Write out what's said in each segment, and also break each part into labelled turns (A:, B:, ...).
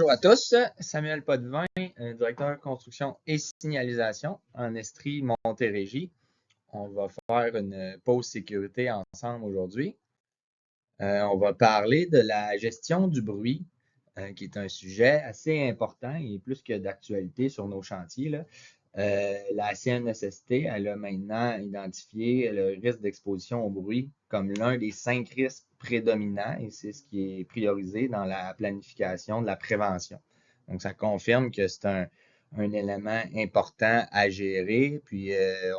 A: Bonjour à tous, Samuel Potvin, directeur construction et signalisation en Estrie Montérégie. On va faire une pause sécurité ensemble aujourd'hui. On va parler de la gestion du bruit, qui est un sujet assez important et plus que d'actualité sur nos chantiers, là. La CNSST, elle a maintenant identifié le risque d'exposition au bruit comme l'un des 5 risques prédominants et c'est ce qui est priorisé dans la planification de la prévention. Donc, ça confirme que c'est un élément important à gérer. Puis,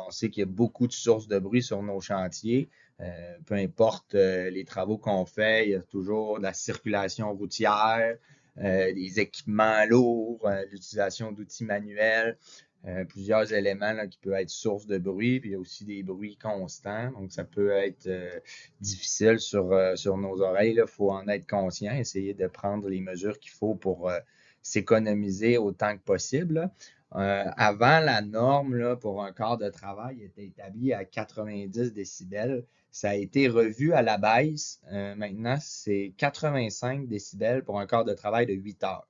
A: on sait qu'il y a beaucoup de sources de bruit sur nos chantiers. Peu importe les travaux qu'on fait, il y a toujours de la circulation routière, des équipements lourds, l'utilisation d'outils manuels. Plusieurs éléments là, qui peuvent être source de bruit, puis il y a aussi des bruits constants, donc ça peut être difficile sur nos oreilles. Il faut en être conscient, essayer de prendre les mesures qu'il faut pour s'économiser autant que possible. Avant, la norme là, pour un quart de travail était établie à 90 décibels. Ça a été revu à la baisse. Maintenant, c'est 85 décibels pour un quart de travail de 8 heures.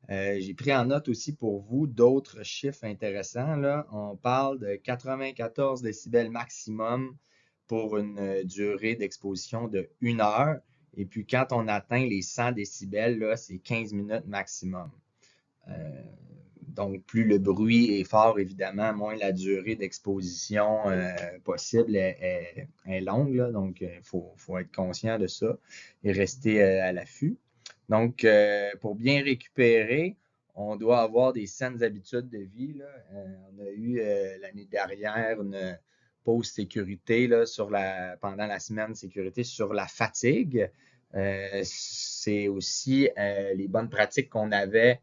A: J'ai pris en note aussi pour vous d'autres chiffres intéressants, là. On parle de 94 décibels maximum pour une durée d'exposition de 1 heure. Et puis, quand on atteint les 100 décibels, là, c'est 15 minutes maximum. Donc, plus le bruit est fort, évidemment, moins la durée d'exposition possible est longue, là. Donc, il faut être conscient de ça et rester à l'affût. Donc, pour bien récupérer, on doit avoir des saines habitudes de vie, là. On a eu l'année dernière une pause sécurité là, pendant la semaine sécurité sur la fatigue. C'est aussi les bonnes pratiques qu'on avait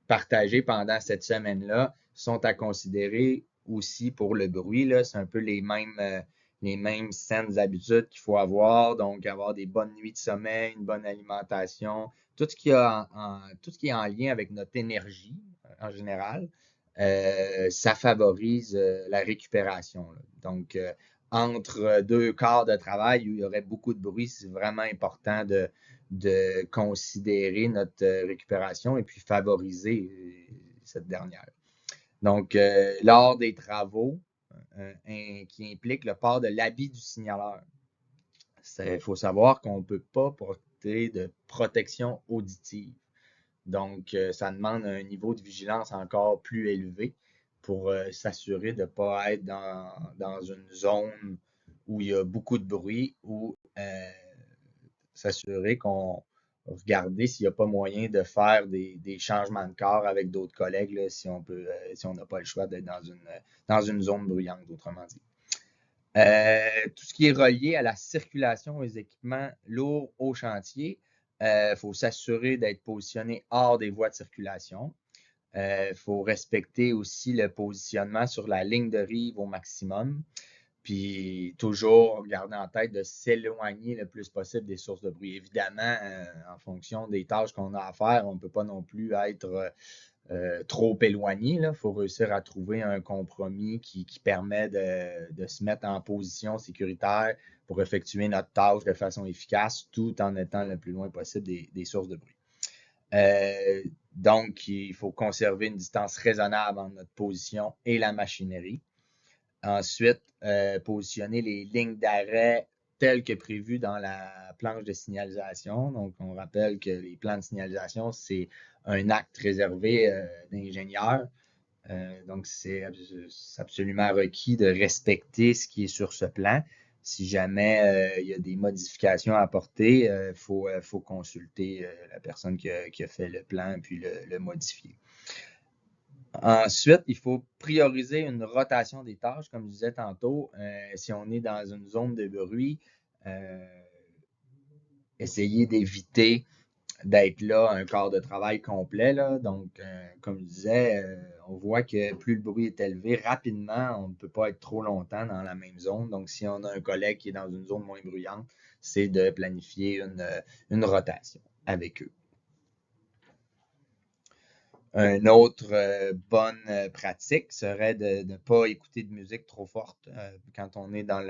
A: partagées pendant cette semaine-là sont à considérer aussi pour le bruit, là. C'est un peu les mêmes saines habitudes qu'il faut avoir, donc avoir des bonnes nuits de sommeil, une bonne alimentation, tout ce qui est en lien avec notre énergie en général, ça favorise la récupération, là. Donc, entre deux quarts de travail où il y aurait beaucoup de bruit, c'est vraiment important de considérer notre récupération et puis favoriser cette dernière. Donc, lors des travaux qui impliquent le port de l'habit du signaleur, il faut savoir qu'on ne peut pas porter de protection auditive. Donc, ça demande un niveau de vigilance encore plus élevé pour s'assurer de ne pas être dans une zone où il y a beaucoup de bruit ou s'assurer qu'on regarder s'il n'y a pas moyen de faire des changements de corps avec d'autres collègues là, si on n'a pas le choix d'être dans une zone bruyante, autrement dit. Tout ce qui est relié à la circulation des équipements lourds au chantier, faut s'assurer d'être positionné hors des voies de circulation. Faut respecter aussi le positionnement sur la ligne de rive au maximum. Puis toujours garder en tête de s'éloigner le plus possible des sources de bruit. Évidemment, en fonction des tâches qu'on a à faire, on ne peut pas non plus être trop éloigné. Il faut réussir à trouver un compromis qui permet de se mettre en position sécuritaire pour effectuer notre tâche de façon efficace tout en étant le plus loin possible des sources de bruit. Donc, il faut conserver une distance raisonnable entre notre position et la machinerie. Ensuite, positionner les lignes d'arrêt telles que prévues dans la planche de signalisation. Donc, on rappelle que les plans de signalisation, c'est un acte réservé d'ingénieurs. Donc, c'est absolument requis de respecter ce qui est sur ce plan. Si jamais il y a des modifications à apporter, il faut consulter la personne qui a fait le plan puis le modifier. Ensuite, il faut prioriser une rotation des tâches, comme je disais tantôt. Si on est dans une zone de bruit, essayer d'éviter d'être là un quart de travail complet, là. Donc, comme je disais, on voit que plus le bruit est élevé, rapidement, on ne peut pas être trop longtemps dans la même zone. Donc, si on a un collègue qui est dans une zone moins bruyante, c'est de planifier une rotation avec eux. Une autre bonne pratique serait de ne pas écouter de musique trop forte quand on est dans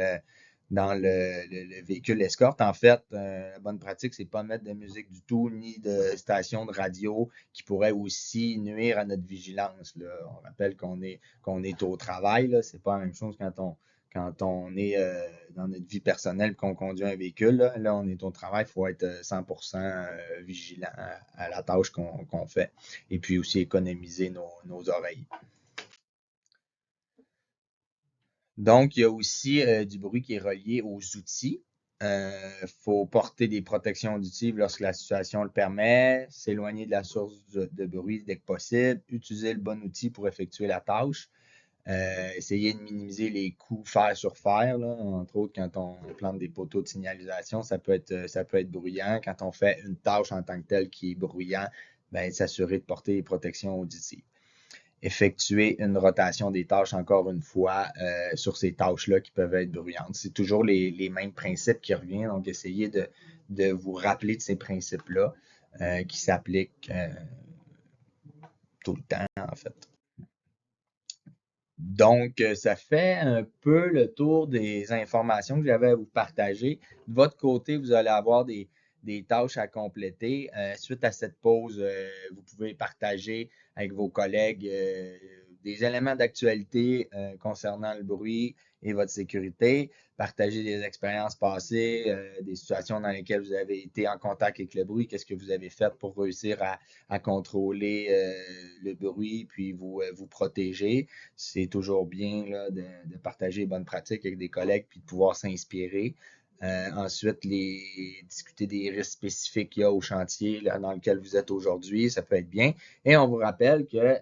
A: le véhicule escorte. En fait, la bonne pratique, c'est pas mettre de musique du tout, ni de station de radio qui pourrait aussi nuire à notre vigilance, là. On rappelle qu'on est au travail, là. C'est pas la même chose quand on est dans notre vie personnelle qu'on conduit un véhicule. Là, on est au travail, il faut être 100% vigilant à la tâche qu'on fait. Et puis aussi économiser nos oreilles. Donc, il y a aussi du bruit qui est relié aux outils. Il faut porter des protections auditives lorsque la situation le permet, s'éloigner de la source de bruit dès que possible, utiliser le bon outil pour effectuer la tâche, essayer de minimiser les coûts fer sur fer, là. Entre autres, quand on plante des poteaux de signalisation, ça peut être bruyant. Quand on fait une tâche en tant que telle qui est bruyant, ben, s'assurer de porter des protections auditives. Effectuer une rotation des tâches encore une fois sur ces tâches-là qui peuvent être bruyantes. C'est toujours les mêmes principes qui reviennent, donc essayez de vous rappeler de ces principes-là qui s'appliquent tout le temps, en fait. Donc, ça fait un peu le tour des informations que j'avais à vous partager. De votre côté, vous allez avoir des tâches à compléter. Suite à cette pause, vous pouvez partager avec vos collègues des éléments d'actualité concernant le bruit et votre sécurité, partager des expériences passées, des situations dans lesquelles vous avez été en contact avec le bruit, qu'est-ce que vous avez fait pour réussir à contrôler le bruit, puis vous protéger. C'est toujours bien là, de partager les bonnes pratiques avec des collègues, puis de pouvoir s'inspirer. Ensuite, discuter des risques spécifiques qu'il y a au chantier là, dans lequel vous êtes aujourd'hui, ça peut être bien. Et on vous rappelle que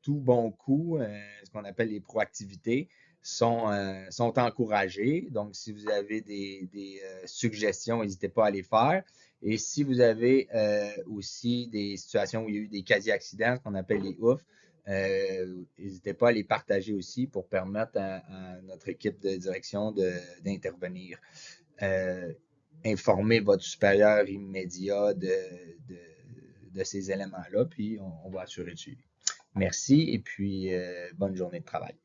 A: tout bon coup, ce qu'on appelle les proactivités, sont encouragées. Donc, si vous avez des suggestions, n'hésitez pas à les faire. Et si vous avez aussi des situations où il y a eu des quasi-accidents, ce qu'on appelle les OUF, n'hésitez pas à les partager aussi pour permettre à notre équipe de direction d'intervenir. Informer votre supérieur immédiat de ces éléments-là, puis on va assurer le suivi. Merci et puis bonne journée de travail.